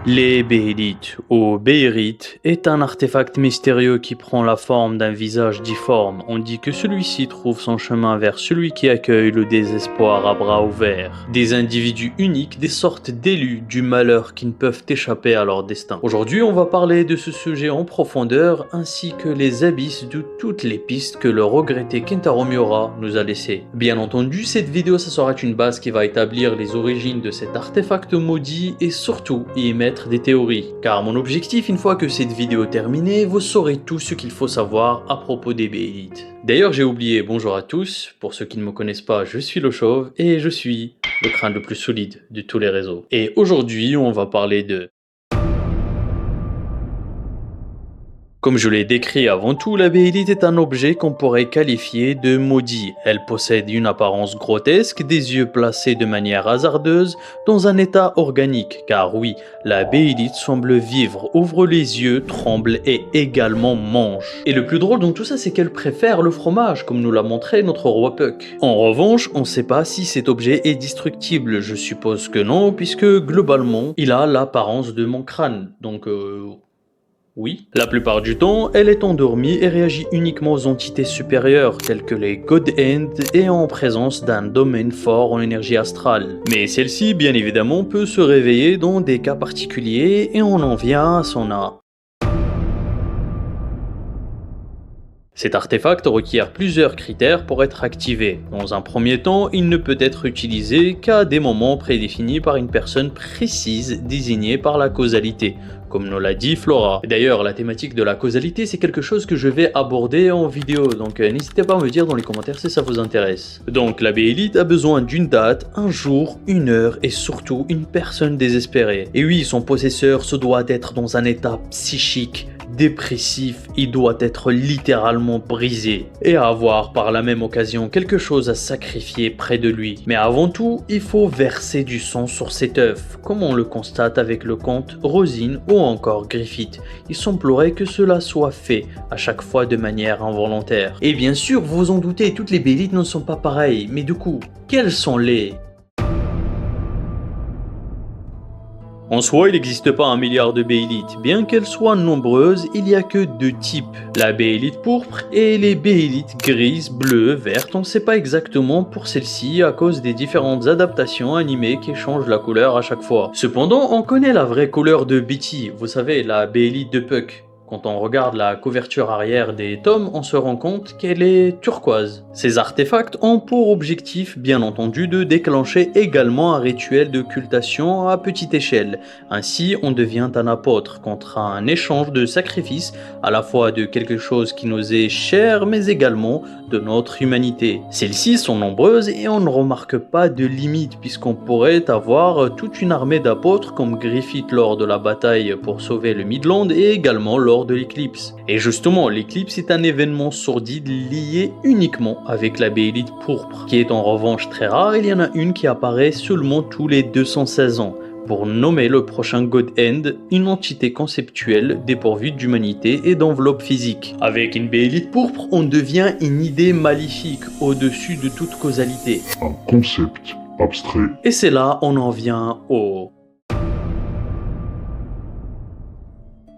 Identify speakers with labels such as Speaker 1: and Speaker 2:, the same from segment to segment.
Speaker 1: Les Béhélites ou Béhérites est un artefact mystérieux qui prend la forme d'un visage difforme. On dit que celui-ci trouve son chemin vers celui qui accueille le désespoir à bras ouverts. Des individus uniques, des sortes d'élus du malheur qui ne peuvent échapper à leur destin. Aujourd'hui, on va parler de ce sujet en profondeur ainsi que les abysses de toutes les pistes que le regretté Kentaro Miura nous a laissées. Bien entendu, cette vidéo ça sera une base qui va établir les origines de cet artefact maudit et surtout y émettre des théories, car mon objectif, une fois que cette vidéo est terminée, vous saurez tout ce qu'il faut savoir à propos des Béhélites. D'ailleurs, j'ai oublié, bonjour à tous, pour ceux qui ne me connaissent pas, je suis le Chauve et je suis le crâne le plus solide de tous les réseaux. Et aujourd'hui, on va parler de... Comme je l'ai décrit avant tout, la Béhélite est un objet qu'on pourrait qualifier de maudit. Elle possède une apparence grotesque, des yeux placés de manière hasardeuse dans un état organique. Car oui, la Béhélite semble vivre, ouvre les yeux, tremble et également mange. Et le plus drôle dans tout ça, c'est qu'elle préfère le fromage, comme nous l'a montré notre roi Puck. En revanche, on ne sait pas si cet objet est destructible. Je suppose que non, puisque globalement, il a l'apparence de mon crâne. Donc oui. La plupart du temps, elle est endormie et réagit uniquement aux entités supérieures, telles que les God End et en présence d'un domaine fort en énergie astrale. Mais celle-ci, bien évidemment, peut se réveiller dans des cas particuliers et on en vient à son art. Cet artefact requiert plusieurs critères pour être activé. Dans un premier temps, il ne peut être utilisé qu'à des moments prédéfinis par une personne précise désignée par la causalité, comme nous l'a dit Flora. D'ailleurs, la thématique de la causalité, c'est quelque chose que je vais aborder en vidéo, donc n'hésitez pas à me dire dans les commentaires si ça vous intéresse. Donc la Béhélite a besoin d'une date, un jour, une heure et surtout une personne désespérée. Et oui, son possesseur se doit d'être dans un état psychique dépressif, il doit être littéralement brisé et avoir par la même occasion quelque chose à sacrifier près de lui. Mais avant tout, il faut verser du sang sur cet œuf, comme on le constate avec le comte Rosine ou encore Griffith. Il semblerait que cela soit fait à chaque fois de manière involontaire. Et bien sûr, vous vous en doutez, toutes les Béhélites ne sont pas pareilles, mais du coup, quelles sont les... En soi, il n'existe pas un milliard de Béhélites. Bien qu'elles soient nombreuses, il n'y a que deux types. La Béhélite pourpre et les Béhélites grises, bleues, vertes. On ne sait pas exactement pour celles-ci à cause des différentes adaptations animées qui changent la couleur à chaque fois. Cependant, on connaît la vraie couleur de Betty, vous savez, la Béhélite de Puck. Quand on regarde la couverture arrière des tomes, on se rend compte qu'elle est turquoise. Ces artefacts ont pour objectif, bien entendu, de déclencher également un rituel de cultation à petite échelle. Ainsi, on devient un apôtre contre un échange de sacrifices, à la fois de quelque chose qui nous est cher, mais également de notre humanité. Celles-ci sont nombreuses et on ne remarque pas de limite, puisqu'on pourrait avoir toute une armée d'apôtres comme Griffith lors de la bataille pour sauver le Midland et également lors de l'éclipse. Et justement, l'éclipse est un événement sordide lié uniquement avec la Béhélite pourpre, qui est en revanche très rare. Il y en a une qui apparaît seulement tous les 216 ans, pour nommer le prochain God End, une entité conceptuelle dépourvue d'humanité et d'enveloppe physique. Avec une Béhélite pourpre, on devient une idée maléfique au-dessus de toute causalité.
Speaker 2: Un concept abstrait.
Speaker 1: Et c'est là on en vient au...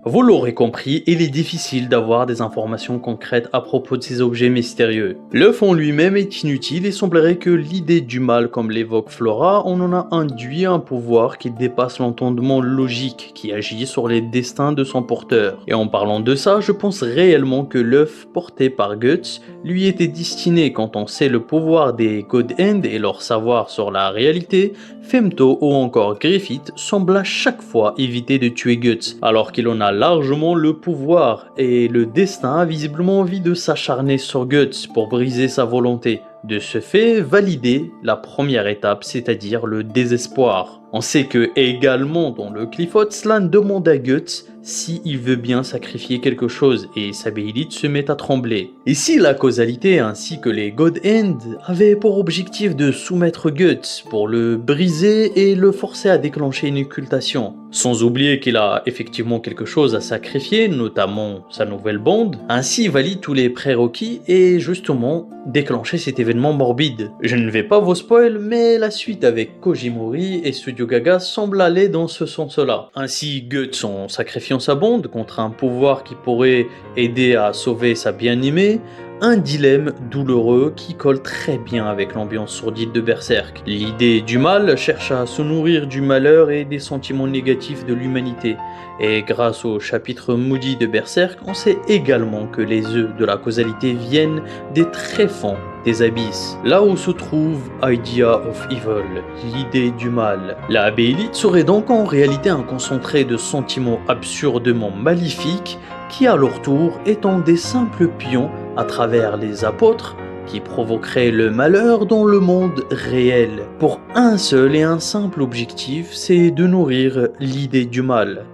Speaker 1: Vous l'aurez compris, il est difficile d'avoir des informations concrètes à propos de ces objets mystérieux. L'œuf en lui-même est inutile et semblerait que l'idée du mal, comme l'évoque Flora, on en a induit un pouvoir qui dépasse l'entendement logique, qui agit sur les destins de son porteur. Et en parlant de ça, je pense réellement que l'œuf porté par Guts lui était destiné quand on sait le pouvoir des God End et leur savoir sur la réalité. Femto ou encore Griffith semblent à chaque fois éviter de tuer Guts, alors qu'il en a largement le pouvoir, et le destin a visiblement envie de s'acharner sur Guts pour briser sa volonté. De ce fait, valider la première étape, c'est-à-dire le désespoir. On sait que également dans le Cliff Notes, Slan demande à Guts si il veut bien sacrifier quelque chose et sa Beyblade se met à trembler. Ici, la causalité ainsi que les God Hand avaient pour objectif de soumettre Guts pour le briser et le forcer à déclencher une occultation. Sans oublier qu'il a effectivement quelque chose à sacrifier, notamment sa nouvelle bande, ainsi il valide tous les prérequis et justement déclencher cet événement morbide. Je ne vais pas vous spoil, mais la suite avec Kojimori et Studio Gaga semble aller dans ce sens-là. Ainsi Guts, en sacrifiant sa bande contre un pouvoir qui pourrait aider à sauver sa bien-aimée, un dilemme douloureux qui colle très bien avec l'ambiance sourdine de Berserk. L'idée du mal cherche à se nourrir du malheur et des sentiments négatifs de l'humanité. Et grâce au chapitre maudit de Berserk, on sait également que les œufs de la causalité viennent des tréfonds des abysses, là où se trouve Idea of Evil, l'idée du mal. La Beyblade serait donc en réalité un concentré de sentiments absurdement maléfiques qui à leur tour étant des simples pions à travers les apôtres qui provoqueraient le malheur dans le monde réel, pour un seul et un simple objectif, c'est de nourrir l'idée du mal.